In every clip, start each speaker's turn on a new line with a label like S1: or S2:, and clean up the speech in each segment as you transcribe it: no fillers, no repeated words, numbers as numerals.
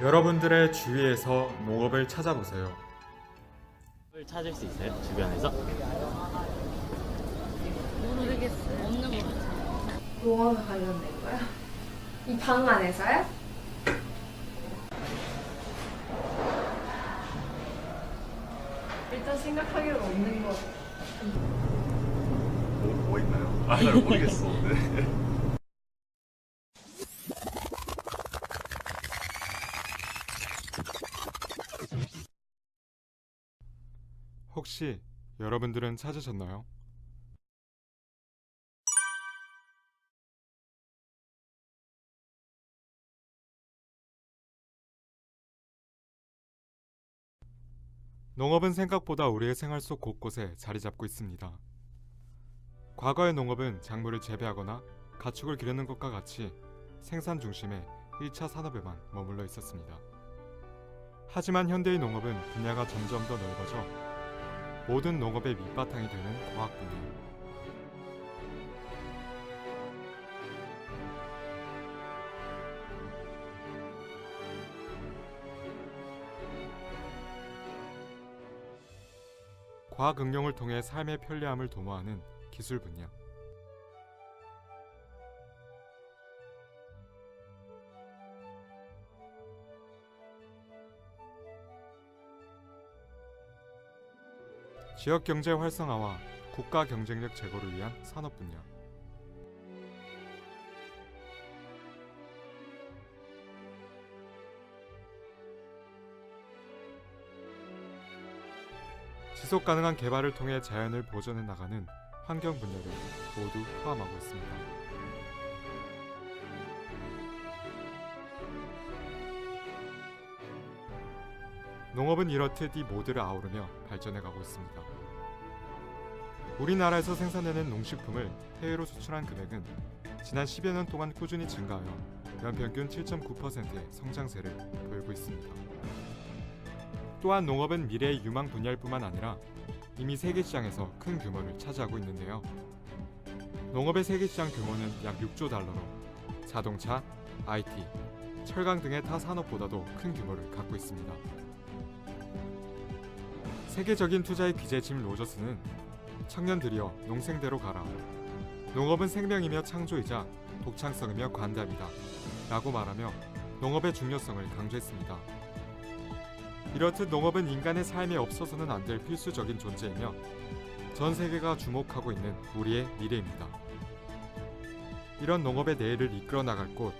S1: 여러분들의 주위에서 농업을 찾아보세요.
S2: 찾을 수 있어요? 주변에서?
S3: 모르겠어요. 없는 것 같아요.
S4: 농업에 관련된 거요? 이 방 안에서요? 일단 생각하기로는 없는 것 같아요.
S5: 뭐 있나요? 잘 모르겠어. 네.
S1: 혹시 여러분들은 찾으셨나요? 농업은 생각보다 우리의 생활 속 곳곳에 자리 잡고 있습니다. 과거의 농업은 작물을 재배하거나 가축을 기르는 것과 같이 생산 중심의 1차 산업에만 머물러 있었습니다. 하지만 현대의 농업은 분야가 점점 더 넓어져 모든 농업의 밑바탕이 되는 과학 분야. 과학 응용을 통해 삶의 편리함을 도모하는 기술 분야. 지역 경제 활성화와 국가 경쟁력 제고를 위한 산업 분야. 지속 가능한 개발을 통해 자연을 보존해 나가는 환경 분야를 모두 포함하고 있습니다. 농업은 이렇듯 이 모두를 아우르며 발전해 가고 있습니다. 우리나라에서 생산되는 농식품을 해외로 수출한 금액은 지난 10여 년 동안 꾸준히 증가하여 연평균 7.9%의 성장세를 보이고 있습니다. 또한 농업은 미래의 유망 분야일 뿐만 아니라 이미 세계 시장에서 큰 규모를 차지하고 있는데요. 농업의 세계 시장 규모는 약 6조 달러로 자동차, IT, 철강 등의 타 산업보다도 큰 규모를 갖고 있습니다. 세계적인 투자의 귀재 짐 로저스는 청년들이여 농생대로 가라. 농업은 생명이며 창조이자 독창성이며 관대함이다. 라고 말하며 농업의 중요성을 강조했습니다. 이렇듯 농업은 인간의 삶에 없어서는 안 될 필수적인 존재이며 전 세계가 주목하고 있는 우리의 미래입니다. 이런 농업의 내일을 이끌어 나갈 곳,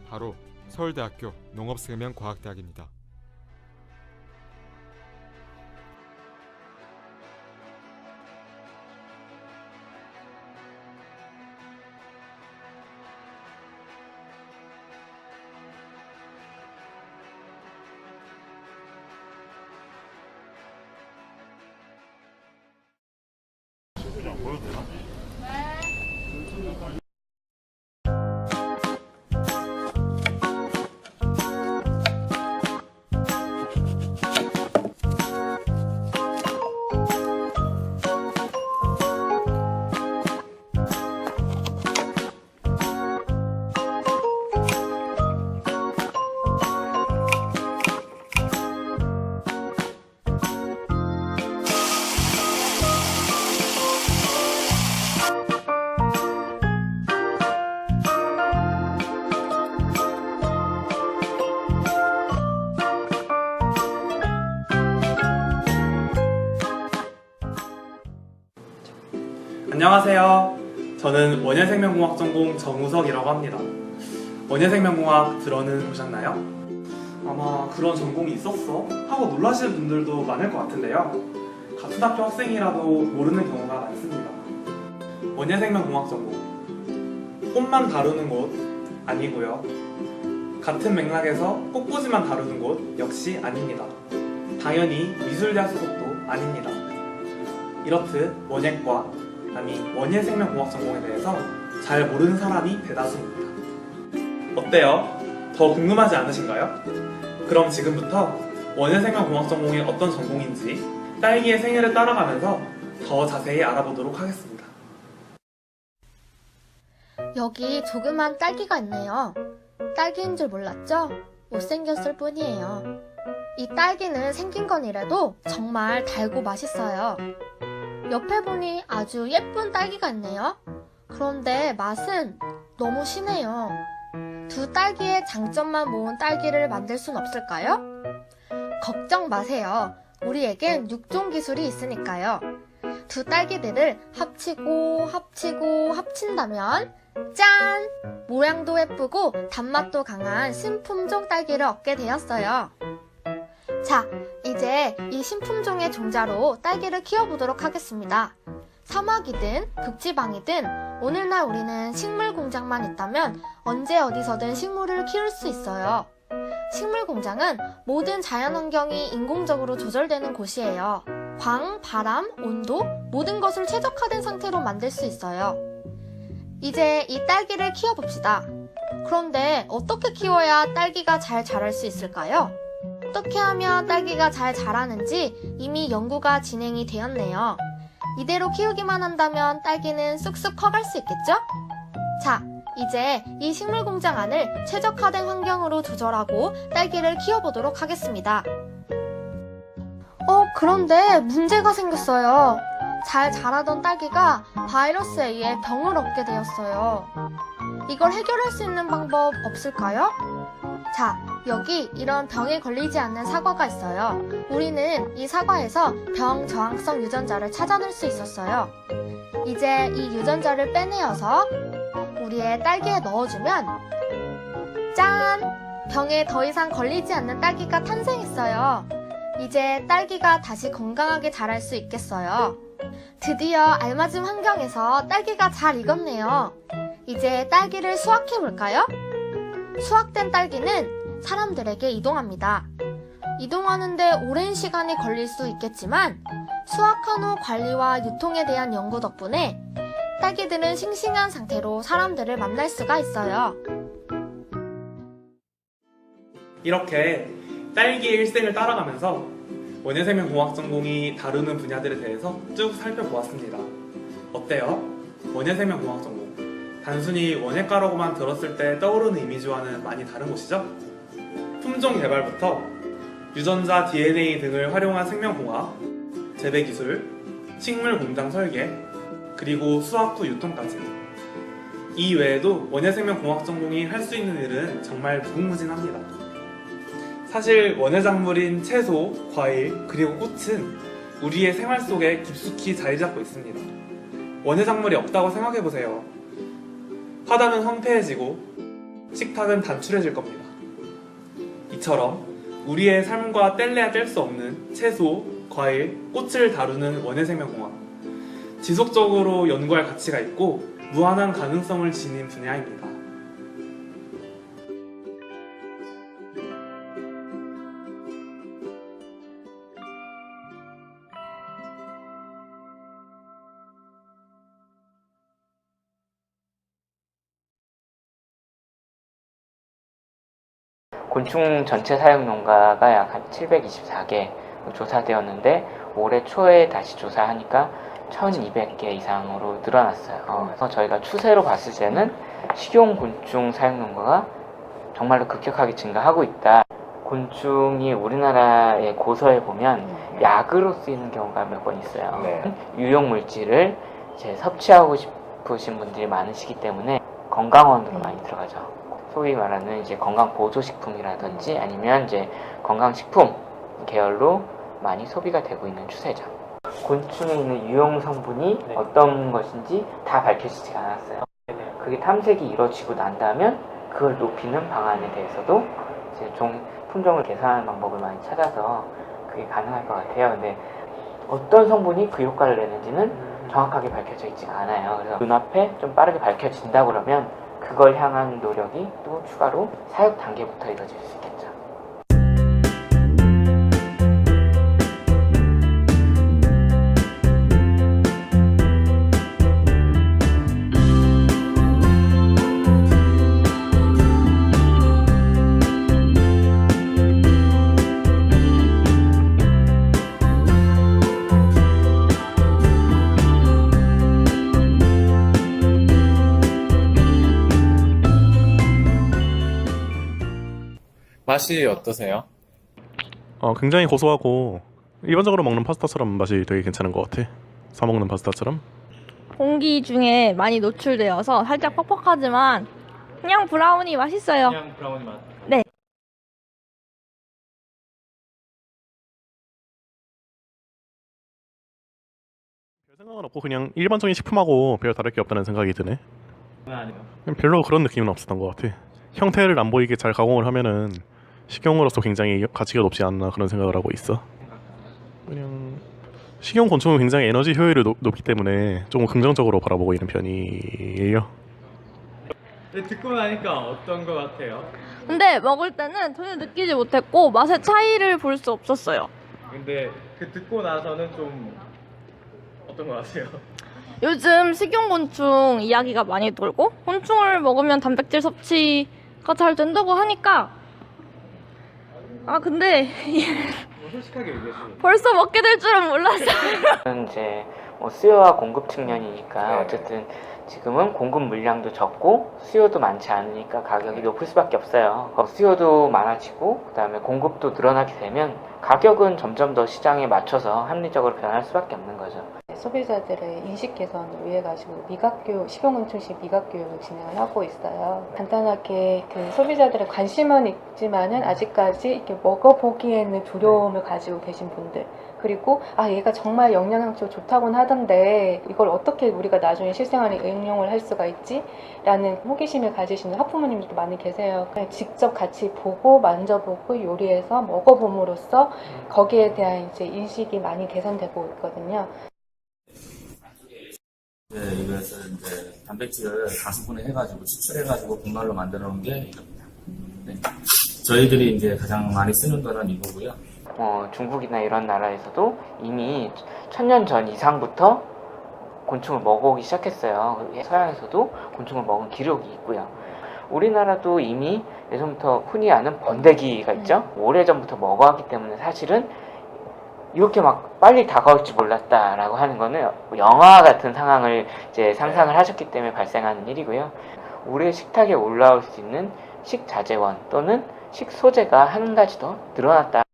S1: 바로 서울대학교 농업생명과학대학입니다.
S5: 보여도 되나?
S6: 안녕하세요. 저는 원예생명공학 전공 정우석이라고 합니다. 원예생명공학 들어는 보셨나요? 아마 그런 전공이 있었어? 하고 놀라시는 분들도 많을 것 같은데요. 같은 학교 학생이라도 모르는 경우가 많습니다. 원예생명공학 전공, 꽃만 다루는 곳 아니고요. 같은 맥락에서 꽃꽂이만 다루는 곳 역시 아닙니다. 당연히 미술대학 소속도 아닙니다. 이렇듯 원예과, 아니 원예생명공학 전공에 대해서 잘 모르는 사람이 대다수입니다. 어때요? 더 궁금하지 않으신가요? 그럼 지금부터 원예생명공학 전공이 어떤 전공인지 딸기의 생애를 따라가면서 더 자세히 알아보도록 하겠습니다.
S3: 여기 조그만 딸기가 있네요. 딸기인 줄 몰랐죠?
S7: 못생겼을 뿐이에요. 이 딸기는 생긴 건 이래도 정말 달고 맛있어요. 옆에 보니 아주 예쁜 딸기가 있네요. 그런데 맛은 너무 진해요. 두 딸기의 장점만 모은 딸기를 만들 순 없을까요? 걱정 마세요. 우리에겐 육종 기술이 있으니까요. 두 딸기들을 합치고 합친다면 짠! 모양도 예쁘고 단맛도 강한 신품종 딸기를 얻게 되었어요. 자, 이제 이 신품종의 종자로 딸기를 키워보도록 하겠습니다. 사막이든 극지방이든 오늘날 우리는 식물 공장만 있다면 언제 어디서든 식물을 키울 수 있어요. 식물 공장은 모든 자연환경이 인공적으로 조절되는 곳이에요. 광, 바람, 온도, 모든 것을 최적화된 상태로 만들 수 있어요. 이제 이 딸기를 키워봅시다. 그런데 어떻게 키워야 딸기가 잘 자랄 수 있을까요? 어떻게 하면 딸기가 잘 자라는지 이미 연구가 진행이 되었네요. 이대로 키우기만 한다면 딸기는 쑥쑥 커갈 수 있겠죠? 자, 이제 이 식물 공장 안을 최적화된 환경으로 조절하고 딸기를 키워보도록 하겠습니다. 그런데 문제가 생겼어요. 잘 자라던 딸기가 바이러스에 의해 병을 얻게 되었어요. 이걸 해결할 수 있는 방법 없을까요? 자, 여기 이런 병에 걸리지 않는 사과가 있어요. 우리는 이 사과에서 병 저항성 유전자를 찾아낼 수 있었어요. 이제 이 유전자를 빼내어서 우리의 딸기에 넣어주면 짠! 병에 더 이상 걸리지 않는 딸기가 탄생했어요. 이제 딸기가 다시 건강하게 자랄 수 있겠어요. 드디어 알맞은 환경에서 딸기가 잘 익었네요. 이제 딸기를 수확해볼까요? 수확된 딸기는 사람들에게 이동합니다. 이동하는데 오랜 시간이 걸릴 수 있겠지만 수확한 후 관리와 유통에 대한 연구 덕분에 딸기들은 싱싱한 상태로 사람들을 만날 수가 있어요.
S6: 이렇게 딸기의 일생을 따라가면서 원예생명공학 전공이 다루는 분야들에 대해서 쭉 살펴보았습니다. 어때요? 원예생명공학 전공. 단순히 원예과라고만 들었을 때 떠오르는 이미지와는 많이 다른 곳이죠? 품종 개발부터 유전자, DNA 등을 활용한 생명공학, 재배기술, 식물 공장 설계, 그리고 수확 후 유통까지. 이 외에도 원예생명공학 전공이 할 수 있는 일은 정말 무궁무진합니다. 사실 원예작물인 채소, 과일, 그리고 꽃은 우리의 생활 속에 깊숙이 자리 잡고 있습니다. 원예작물이 없다고 생각해보세요. 화단은 황폐해지고 식탁은 단출해질 겁니다. 이처럼 우리의 삶과 뗄래야 뗄 수 없는 채소, 과일, 꽃을 다루는 원예생명공학. 지속적으로 연구할 가치가 있고 무한한 가능성을 지닌 분야입니다.
S8: 곤충 전체 사용 농가가 약 한 724개 조사되었는데 올해 초에 다시 조사하니까 1200개 이상으로 늘어났어요. 그래서 저희가 추세로 봤을 때는 식용 곤충 사용 농가가 정말로 급격하게 증가하고 있다. 곤충이 우리나라의 고서에 보면 약으로 쓰이는 경우가 몇 번 있어요. 유용 물질을 이제 섭취하고 싶으신 분들이 많으시기 때문에 건강원으로 많이 들어가죠. 소위 말하는 이제 건강 보조식품이라든지 아니면 이제 건강식품 계열로 많이 소비가 되고 있는 추세죠. 곤충에 있는 유용 성분이 어떤 것인지 다 밝혀지지가 않았어요. 그게 탐색이 이루어지고 난 다음에 그걸 높이는 방안에 대해서도 이제 품종을 개선하는 방법을 많이 찾아서 그게 가능할 것 같아요. 근데 어떤 성분이 그 효과를 내는지는 정확하게 밝혀져 있지가 않아요. 그래서 눈앞에 좀 빠르게 밝혀진다 그러면 그걸 향한 노력이 또 추가로 사육 단계부터 이루어질 수 있겠죠.
S9: 맛이 어떠세요?
S10: 굉장히 고소하고 일반적으로 먹는 파스타처럼 맛이 되게 괜찮은 것 같아. 사 먹는 파스타처럼.
S11: 공기 중에 많이 노출되어서 살짝 퍽퍽하지만 그냥 브라우니 맛있어요.
S2: 그냥 브라우니 맛.
S11: 네.
S10: 별 생각은 없고 그냥 일반적인 식품하고 별 다를 게 없다는 생각이 드네.
S2: 아니요.
S10: 그냥 별로 그런 느낌은 없었던 것 같아. 형태를 안 보이게 잘 가공을 하면은 식용으로서 굉장히 가치가 높지 않나 그런 생각을 하고 있어. 그냥 식용 곤충은 굉장히 에너지 효율이 높기 때문에 조금 긍정적으로 바라보고 있는 편이에요.
S2: 듣고 나니까 어떤 것 같아요?
S11: 근데 먹을 때는 전혀 느끼지 못했고 맛의 차이를 볼 수 없었어요.
S2: 근데 그 듣고 나서는 좀 어떤 것 같아요?
S11: 요즘 식용곤충 이야기가 많이 돌고 곤충을 먹으면 단백질 섭취가 잘 된다고 하니까 근데
S2: 솔직하게 얘기해주세요.
S11: 벌써 먹게 될 줄은 몰랐어요.
S8: 저는 이제 뭐 수요와 공급 측면이니까 어쨌든 지금은 공급 물량도 적고 수요도 많지 않으니까 가격이 높을 수밖에 없어요. 수요도 많아지고 그다음에 공급도 늘어나게 되면 가격은 점점 더 시장에 맞춰서 합리적으로 변할 수밖에 없는 거죠.
S12: 소비자들의 인식 개선을 위해 가지고 미각교육, 식용곤충식 미각교육을 진행을 하고 있어요. 간단하게 그 소비자들의 관심은 있지만은 아직까지 이렇게 먹어보기에는 두려움을 가지고 계신 분들, 그리고 얘가 정말 영양학적으로 좋다고는 하던데 이걸 어떻게 우리가 나중에 실생활에 응용을 할 수가 있지? 라는 호기심을 가지시는 학부모님들도 많이 계세요. 그냥 직접 같이 보고 만져보고 요리해서 먹어봄으로써 거기에 대한 이제 인식이 많이 개선되고 있거든요.
S13: 네, 이것은 이제 단백질을 가수분해 해가지고 추출해가지고 분말로 만들어 놓은 게 이겁니다. 네. 저희들이 이제 가장 많이 쓰는 거는 이거고요.
S8: 중국이나 이런 나라에서도 이미 1000년 전 이상부터 곤충을 먹어오기 시작했어요. 서양에서도 곤충을 먹은 기록이 있고요. 우리나라도 이미 예전부터 흔히 아는 번데기가 있죠. 오래전부터 먹어왔기 때문에 사실은 이렇게 막 빨리 다가올 줄 몰랐다라고 하는 거는 영화 같은 상황을 이제 상상을 하셨기 때문에 발생하는 일이고요. 우리의 식탁에 올라올 수 있는 식자재원 또는 식소재가 한 가지 더 늘어났다.
S6: 야,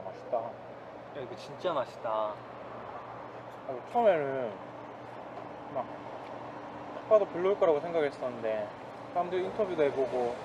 S6: 맛있다. 야, 이거 진짜 맛있다. 처음에는 막 딱 봐도 별로일 거라고 생각했었는데 사람들 인터뷰도 해보고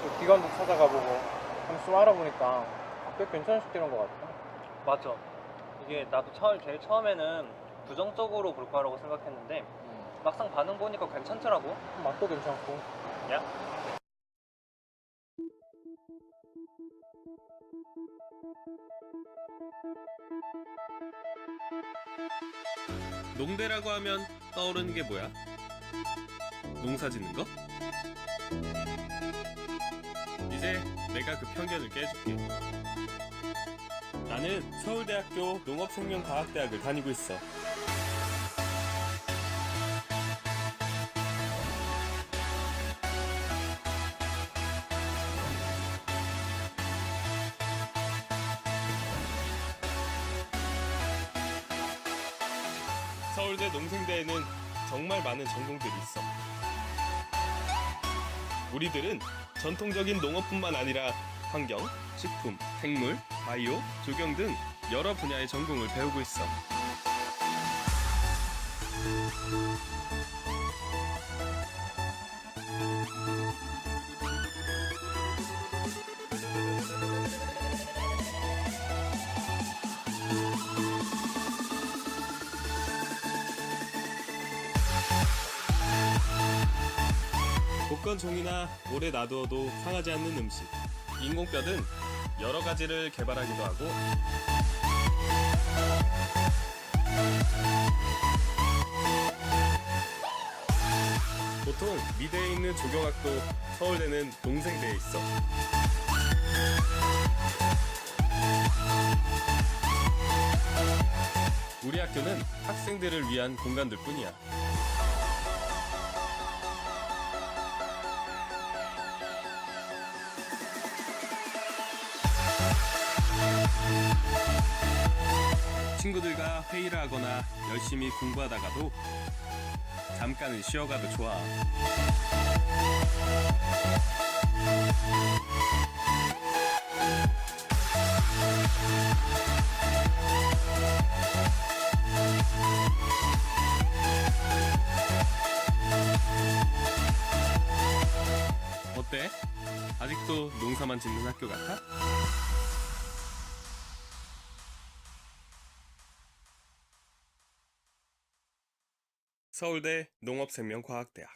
S6: 또 기관도 찾아가보고 하면서 좀 알아보니까 꽤 괜찮은 식재료인 것 같아.
S14: 맞아. 이게 나도 제일 처음에는 부정적으로 볼 거라고 생각했는데 막상 반응 보니까 괜찮더라고.
S6: 맛도 괜찮고.
S14: 야?
S15: 농대라고 하면 떠오르는 게 뭐야? 농사 짓는 거? 이제 내가 그 편견을 깨줄게. 나는 서울대학교 농업생명과학대학을 다니고 있어. 서울대 농생대에는 정말 많은 전공들이 있어. 우리들은 전통적인 농업뿐만 아니라 환경, 식품, 생물, 바이오, 조경 등 여러 분야의 전공을 배우고 있어. 복권종이나 오래 놔두어도 상하지 않는 음식, 인공뼈 등 여러 가지를 개발하기도 하고 보통 미대에 있는 조경학도 서울대는 농생대에 있어. 우리 학교는 학생들을 위한 공간들 뿐이야. 친구들과 회의를 하거나 열심히 공부하다가도 잠깐은 쉬어가도 좋아. 어때? 아직도 농사만 짓는 학교 같아? 서울대 농업생명과학대학